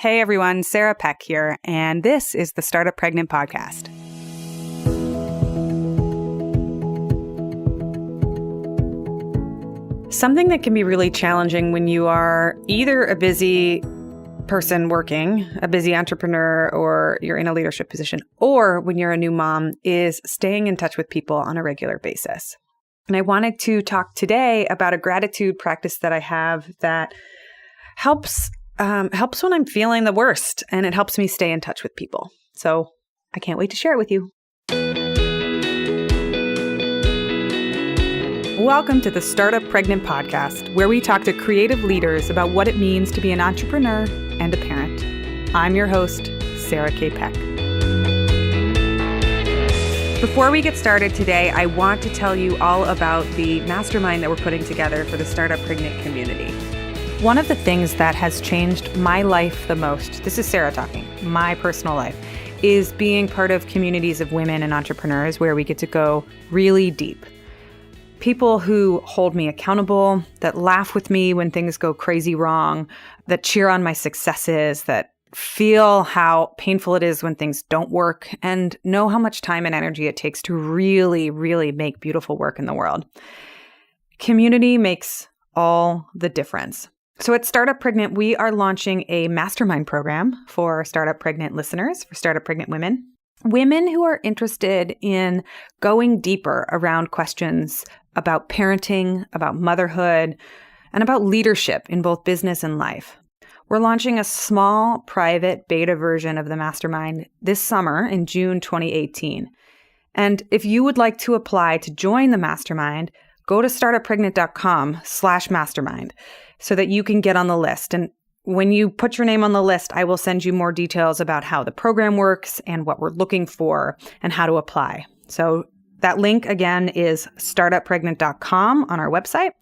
Hey everyone, Sarah Peck here, and this is the Startup Pregnant Podcast. Something that can be really challenging when you are either a busy person working, a busy entrepreneur, or you're in a leadership position, or when you're a new mom, is staying in touch with people on a regular basis. And I wanted to talk today about a gratitude practice that I have that helps when I'm feeling the worst, and it helps me stay in touch with people. So I can't wait to share it with you. Welcome to the Startup Pregnant Podcast, where we talk to creative leaders about what it means to be an entrepreneur and a parent. I'm your host, Sarah K. Peck. Before we get started today, I want to tell you all about the mastermind that we're putting together for the Startup Pregnant community. One of the things that has changed my life the most, this is Sarah talking, my personal life, is being part of communities of women and entrepreneurs where we get to go really deep. People who hold me accountable, that laugh with me when things go crazy wrong, that cheer on my successes, that feel how painful it is when things don't work, and know how much time and energy it takes to really, really make beautiful work in the world. Community makes all the difference. So at Startup Pregnant, we are launching a mastermind program for Startup Pregnant listeners, for Startup Pregnant women who are interested in going deeper around questions about parenting, about motherhood, and about leadership in both business and life. We're launching a small, private beta version of the mastermind this summer in June 2018. And if you would like to apply to join the mastermind, go to startuppregnant.com/mastermind so that you can get on the list. And when you put your name on the list, I will send you more details about how the program works and what we're looking for and how to apply. So that link again is startuppregnant.com on our website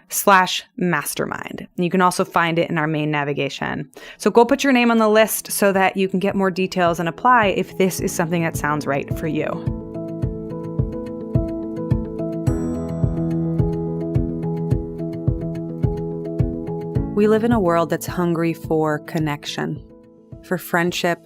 /mastermind. You can also find it in our main navigation. So go put your name on the list so that you can get more details and apply if this is something that sounds right for you. We live in a world that's hungry for connection, for friendship,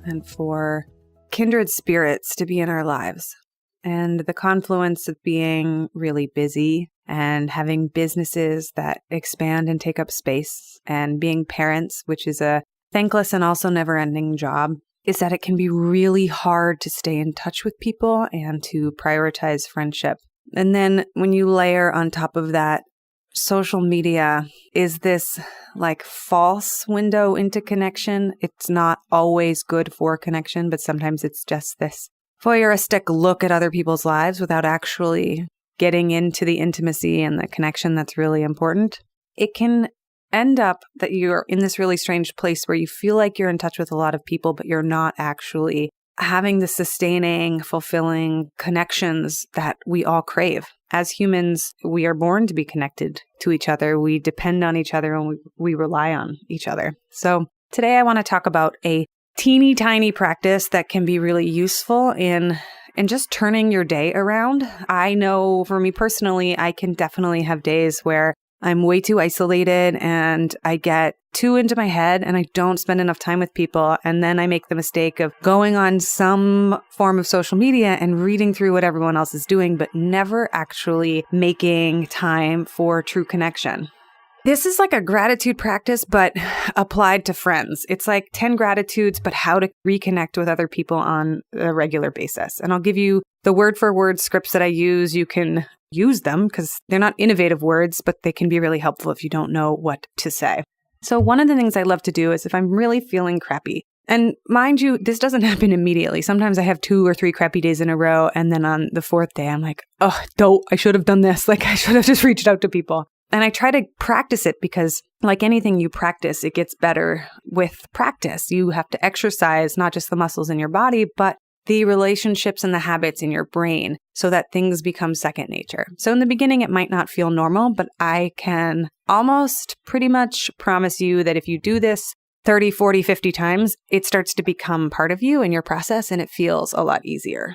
and for kindred spirits to be in our lives. And the confluence of being really busy and having businesses that expand and take up space and being parents, which is a thankless and also never-ending job, is that it can be really hard to stay in touch with people and to prioritize friendship. And then when you layer on top of that, social media is this like false window into connection. It's not always good for connection, but sometimes it's just this voyeuristic look at other people's lives without actually getting into the intimacy and the connection that's really important. It can end up that you're in this really strange place where you feel like you're in touch with a lot of people, but you're not actually having the sustaining, fulfilling connections that we all crave. As humans, we are born to be connected to each other. We depend on each other and we rely on each other. So today I want to talk about a teeny tiny practice that can be really useful in just turning your day around. I know for me personally, I can definitely have days where I'm way too isolated and I get too into my head and I don't spend enough time with people. And then I make the mistake of going on some form of social media and reading through what everyone else is doing, but never actually making time for true connection. This is like a gratitude practice, but applied to friends. It's like 10 gratitudes, but how to reconnect with other people on a regular basis. And I'll give you the word for word scripts that I use. You can use them because they're not innovative words, but they can be really helpful if you don't know what to say. So one of the things I love to do is if I'm really feeling crappy, and mind you, this doesn't happen immediately. Sometimes I have 2 or 3 crappy days in a row. And then on the 4th day, I'm like, I should have done this. Like I should have just reached out to people. And I try to practice it because like anything you practice, it gets better with practice. You have to exercise not just the muscles in your body, but the relationships and the habits in your brain so that things become second nature. So in the beginning, it might not feel normal, but I can almost pretty much promise you that if you do this 30, 40, 50 times, it starts to become part of you and your process, and it feels a lot easier.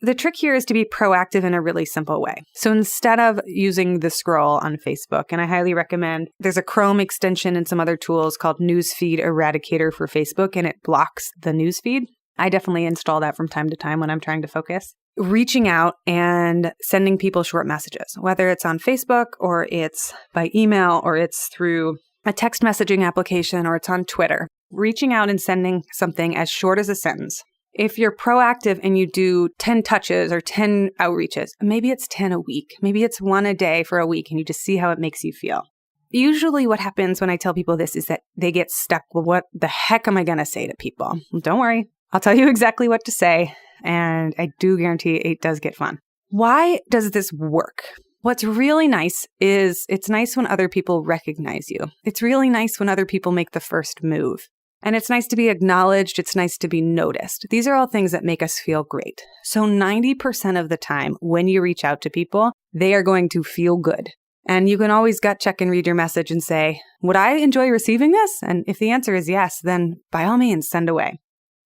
The trick here is to be proactive in a really simple way. So instead of using the scroll on Facebook, and I highly recommend, there's a Chrome extension and some other tools called Newsfeed Eradicator for Facebook, and it blocks the newsfeed. I definitely install that from time to time when I'm trying to focus. Reaching out and sending people short messages, whether it's on Facebook or it's by email or it's through a text messaging application or it's on Twitter. Reaching out and sending something as short as a sentence. If you're proactive and you do 10 touches or 10 outreaches, maybe it's 10 a week, maybe it's 1 a day for a week and you just see how it makes you feel. Usually what happens when I tell people this is that they get stuck. Well, what the heck am I going to say to people? Well, don't worry. I'll tell you exactly what to say. And I do guarantee it does get fun. Why does this work? What's really nice is it's nice when other people recognize you. It's really nice when other people make the first move. And it's nice to be acknowledged. It's nice to be noticed. These are all things that make us feel great. So 90% of the time when you reach out to people, they are going to feel good. And you can always gut check and read your message and say, would I enjoy receiving this? And if the answer is yes, then by all means, send away.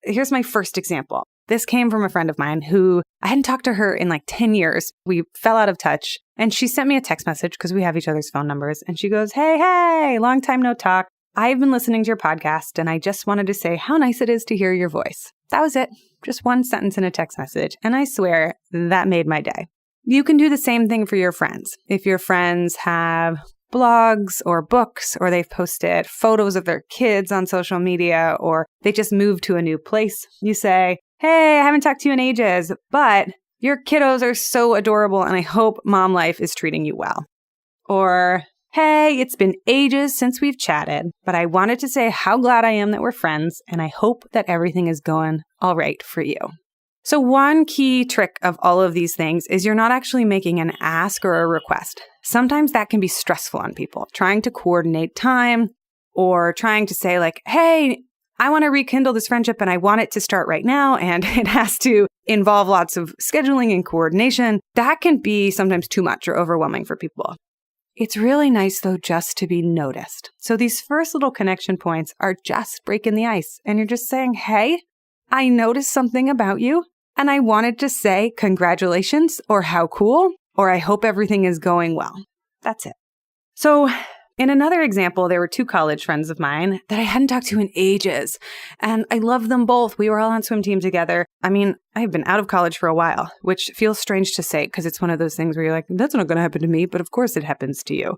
Here's my first example. This came from a friend of mine who I hadn't talked to her in like 10 years. We fell out of touch and she sent me a text message because we have each other's phone numbers. And she goes, hey, long time no talk. I've been listening to your podcast and I just wanted to say how nice it is to hear your voice. That was it. Just one sentence in a text message. And I swear that made my day. You can do the same thing for your friends. If your friends have blogs or books, or they've posted photos of their kids on social media, or they just moved to a new place, you say, hey, I haven't talked to you in ages, but your kiddos are so adorable and I hope mom life is treating you well. Or, hey, it's been ages since we've chatted, but I wanted to say how glad I am that we're friends and I hope that everything is going all right for you. So one key trick of all of these things is you're not actually making an ask or a request. Sometimes that can be stressful on people, trying to coordinate time or trying to say like, hey, I want to rekindle this friendship and I want it to start right now. And it has to involve lots of scheduling and coordination. That can be sometimes too much or overwhelming for people. It's really nice, though, just to be noticed. So these first little connection points are just breaking the ice. And you're just saying, hey, I noticed something about you and I wanted to say congratulations or how cool or I hope everything is going well. That's it. So in another example, there were 2 college friends of mine that I hadn't talked to in ages, and I love them both. We were all on swim team together. I mean, I've been out of college for a while, which feels strange to say because it's one of those things where you're like, that's not going to happen to me, but of course it happens to you.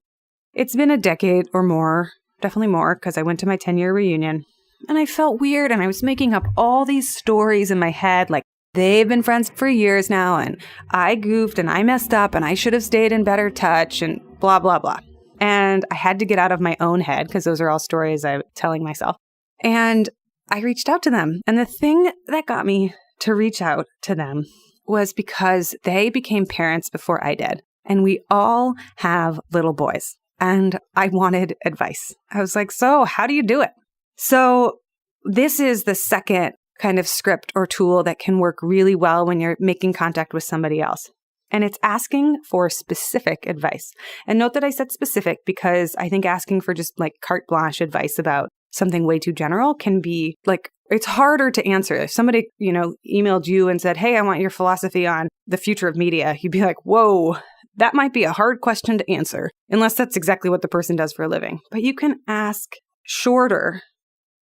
It's been a decade or more, definitely more, because I went to my 10-year reunion, and I felt weird, and I was making up all these stories in my head, like, they've been friends for years now, and I goofed, and I messed up, and I should have stayed in better touch, and blah, blah, blah. And I had to get out of my own head because those are all stories I'm telling myself. And I reached out to them. And the thing that got me to reach out to them was because they became parents before I did. And we all have little boys. And I wanted advice. I was like, so how do you do it? So this is the second kind of script or tool that can work really well when you're making contact with somebody else. And it's asking for specific advice. And note that I said specific because I think asking for just like carte blanche advice about something way too general can be like, it's harder to answer. If somebody, emailed you and said, hey, I want your philosophy on the future of media, you'd be like, whoa, that might be a hard question to answer, unless that's exactly what the person does for a living. But you can ask shorter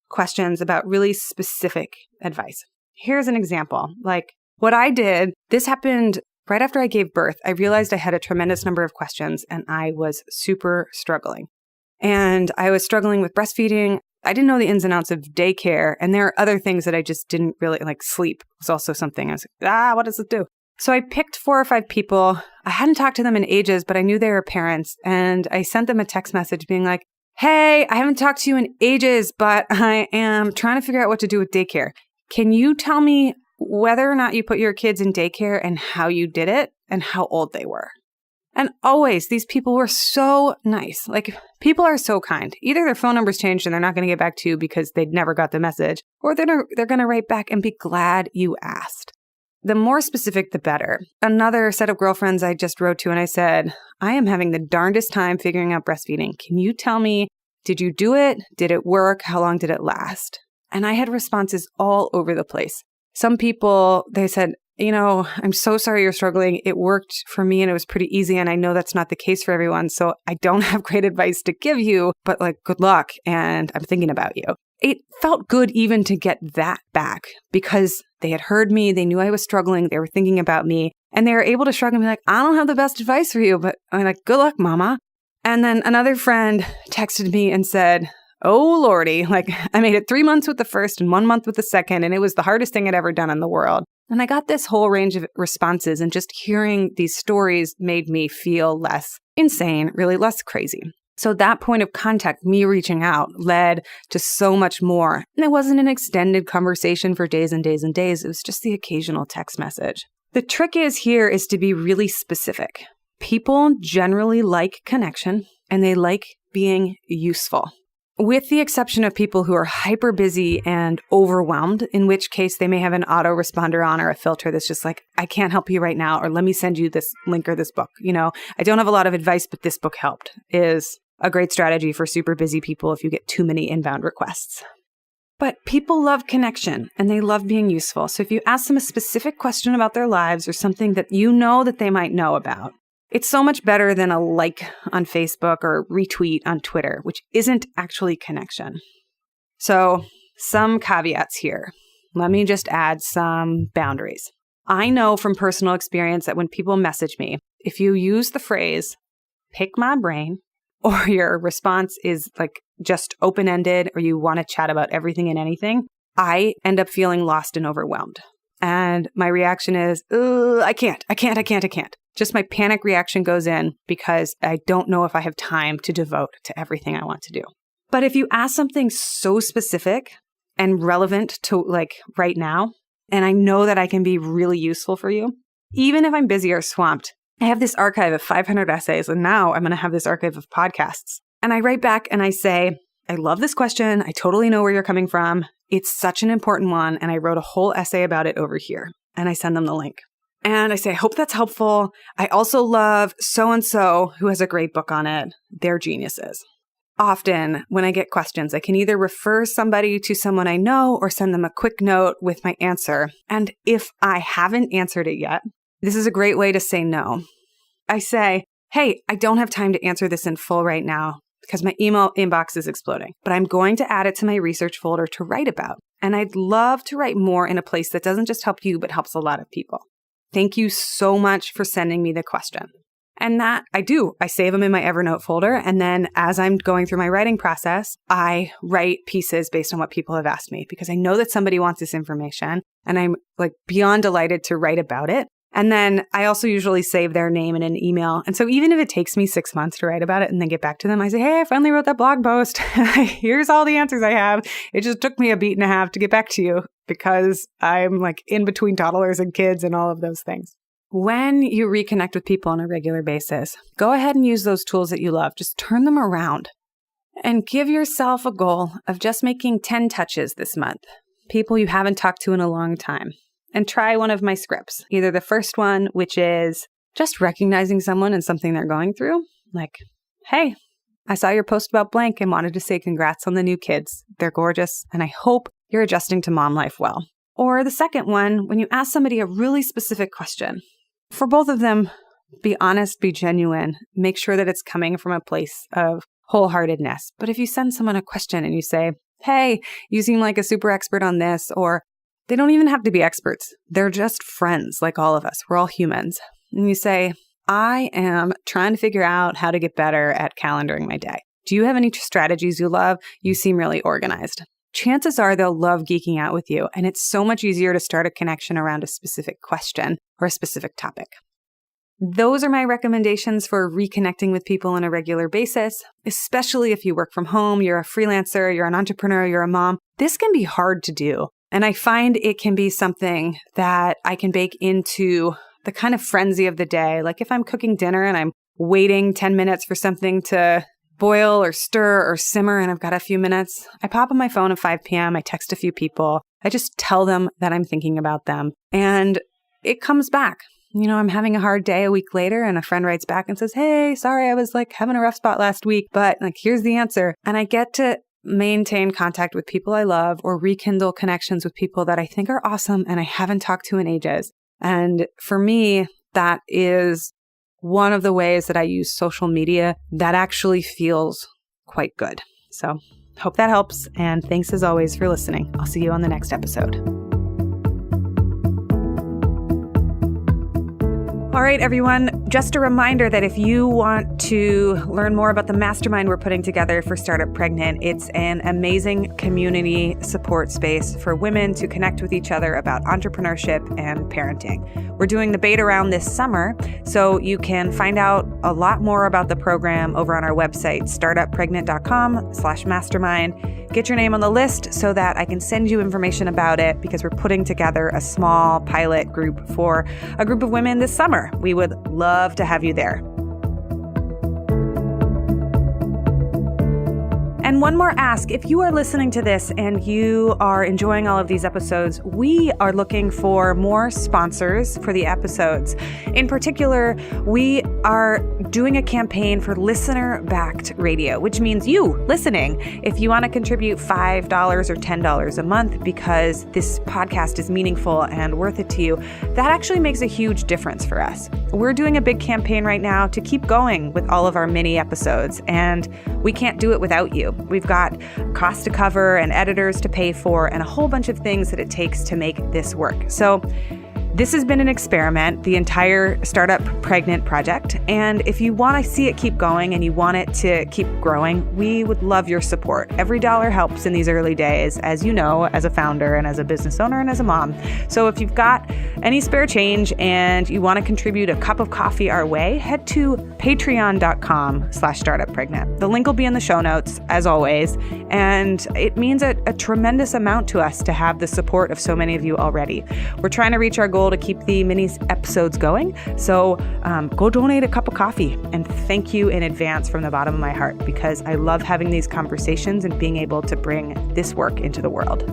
questions about really specific advice. Here's an example. Like what I did, this happened right after I gave birth. I realized I had a tremendous number of questions and I was super struggling. And I was struggling with breastfeeding. I didn't know the ins and outs of daycare. And there are other things that I just didn't really like. Sleep was also something I was like, what does it do? So I picked 4 or 5 people. I hadn't talked to them in ages, but I knew they were parents. And I sent them a text message being like, hey, I haven't talked to you in ages, but I am trying to figure out what to do with daycare. Can you tell me whether or not you put your kids in daycare and how you did it and how old they were? And always, these people were so nice. Like, people are so kind. Either their phone number's changed and they're not going to get back to you because they never got the message, or they're going to write back and be glad you asked. The more specific, the better. Another set of girlfriends I just wrote to and I said, I am having the darndest time figuring out breastfeeding. Can you tell me, did you do it? Did it work? How long did it last? And I had responses all over the place. Some people, they said, I'm so sorry you're struggling. It worked for me and it was pretty easy. And I know that's not the case for everyone. So I don't have great advice to give you, but good luck. And I'm thinking about you. It felt good even to get that back because they had heard me. They knew I was struggling. They were thinking about me and they were able to shrug and be like, I don't have the best advice for you, but I'm like, good luck, mama. And then another friend texted me and said, oh, Lordy, I made it 3 months with the first and 1 month with the second, and it was the hardest thing I'd ever done in the world. And I got this whole range of responses, and just hearing these stories made me feel less insane, really less crazy. So that point of contact, me reaching out, led to so much more. And it wasn't an extended conversation for days and days and days. It was just the occasional text message. The trick is to be really specific. People generally like connection, and they like being useful. With the exception of people who are hyper busy and overwhelmed, in which case they may have an autoresponder on or a filter that's just like, I can't help you right now, or let me send you this link or this book. I don't have a lot of advice, but this book helped is a great strategy for super busy people if you get too many inbound requests. But people love connection and they love being useful. So if you ask them a specific question about their lives or something that you know that they might know about, it's so much better than a like on Facebook or retweet on Twitter, which isn't actually connection. So some caveats here. Let me just add some boundaries. I know from personal experience that when people message me, if you use the phrase, pick my brain, or your response is just open-ended, or you want to chat about everything and anything, I end up feeling lost and overwhelmed. And my reaction is, I can't. Just my panic reaction goes in because I don't know if I have time to devote to everything I want to do. But if you ask something so specific and relevant to right now, and I know that I can be really useful for you, even if I'm busy or swamped, I have this archive of 500 essays, and now I'm going to have this archive of podcasts. And I write back and I say, I love this question. I totally know where you're coming from. It's such an important one. And I wrote a whole essay about it over here. And I send them the link. And I say, I hope that's helpful. I also love so-and-so who has a great book on it. They're geniuses. Often when I get questions, I can either refer somebody to someone I know or send them a quick note with my answer. And if I haven't answered it yet, this is a great way to say no. I say, hey, I don't have time to answer this in full right now because my email inbox is exploding, but I'm going to add it to my research folder to write about. And I'd love to write more in a place that doesn't just help you, but helps a lot of people. Thank you so much for sending me the question. And that I do. I save them in my Evernote folder. And then as I'm going through my writing process, I write pieces based on what people have asked me because I know that somebody wants this information and I'm beyond delighted to write about it. And then I also usually save their name in an email. And so even if it takes me 6 months to write about it and then get back to them, I say, hey, I finally wrote that blog post. Here's all the answers I have. It just took me a beat and a half to get back to you because I'm in between toddlers and kids and all of those things. When you reconnect with people on a regular basis, go ahead and use those tools that you love. Just turn them around and give yourself a goal of just making 10 touches this month. People you haven't talked to in a long time. And try one of my scripts. Either the first one, which is just recognizing someone and something they're going through. Hey, I saw your post about blank and wanted to say congrats on the new kids. They're gorgeous, and I hope you're adjusting to mom life well. Or the second one, when you ask somebody a really specific question. For both of them, be honest, be genuine. Make sure that it's coming from a place of wholeheartedness. But if you send someone a question and you say, hey, you seem like a super expert on this, or they don't even have to be experts. They're just friends like all of us. We're all humans. And you say, I am trying to figure out how to get better at calendaring my day. Do you have any strategies you love? You seem really organized. Chances are they'll love geeking out with you. And it's so much easier to start a connection around a specific question or a specific topic. Those are my recommendations for reconnecting with people on a regular basis, especially if you work from home, you're a freelancer, you're an entrepreneur, you're a mom. This can be hard to do. And I find it can be something that I can bake into the kind of frenzy of the day. Like if I'm cooking dinner and I'm waiting 10 minutes for something to boil or stir or simmer and I've got a few minutes, I pop on my phone at 5 p.m. I text a few people. I just tell them that I'm thinking about them. And it comes back. I'm having a hard day a week later and a friend writes back and says, hey, sorry, I was having a rough spot last week, but here's the answer. And I get to maintain contact with people I love or rekindle connections with people that I think are awesome and I haven't talked to in ages. And for me, that is one of the ways that I use social media that actually feels quite good. So hope that helps. And thanks as always for listening. I'll see you on the next episode. All right, everyone, just a reminder that if you want to learn more about the mastermind we're putting together for Startup Pregnant, it's an amazing community support space for women to connect with each other about entrepreneurship and parenting. We're doing the beta round this summer, so you can find out a lot more about the program over on our website, startuppregnant.com/mastermind. Get your name on the list so that I can send you information about it, because we're putting together a small pilot group for a group of women this summer. We would love to have you there. And one more ask, if you are listening to this and you are enjoying all of these episodes, we are looking for more sponsors for the episodes. In particular, we are doing a campaign for listener-backed radio, which means you listening. If you want to contribute $5 or $10 a month because this podcast is meaningful and worth it to you, that actually makes a huge difference for us. We're doing a big campaign right now to keep going with all of our mini episodes, and we can't do it without you. We've got costs to cover and editors to pay for and a whole bunch of things that it takes to make this work. So this has been an experiment, the entire Startup Pregnant project. And if you want to see it keep going and you want it to keep growing, we would love your support. Every dollar helps in these early days, as you know, as a founder and as a business owner and as a mom. So if you've got any spare change and you want to contribute a cup of coffee our way, head to patreon.com/startuppregnant. The link will be in the show notes, as always. And it means a tremendous amount to us to have the support of so many of you already. We're trying to reach our goal to keep the mini episodes going. So go donate a cup of coffee, and thank you in advance from the bottom of my heart, because I love having these conversations and being able to bring this work into the world.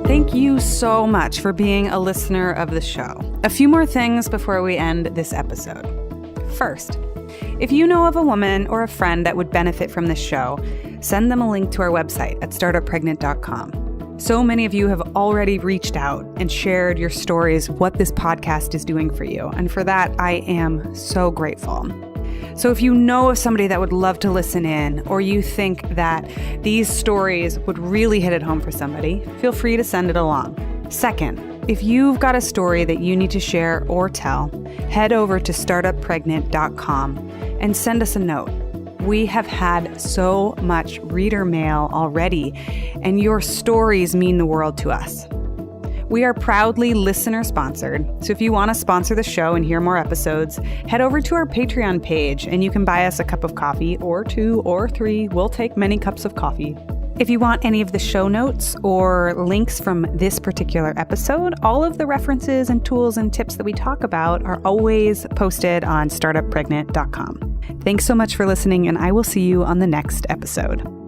Thank you so much for being a listener of the show. A few more things before we end this episode. First, if you know of a woman or a friend that would benefit from this show, send them a link to our website at startuppregnant.com. So many of you have already reached out and shared your stories, what this podcast is doing for you. And for that, I am so grateful. So if you know of somebody that would love to listen in, or you think that these stories would really hit it home for somebody, feel free to send it along. Second, if you've got a story that you need to share or tell, head over to startuppregnant.com and send us a note. We have had so much reader mail already, and your stories mean the world to us. We are proudly listener-sponsored, so if you want to sponsor the show and hear more episodes, head over to our Patreon page, and you can buy us a cup of coffee, or 2 or 3. We'll take many cups of coffee. If you want any of the show notes or links from this particular episode, all of the references and tools and tips that we talk about are always posted on startuppregnant.com. Thanks so much for listening, and I will see you on the next episode.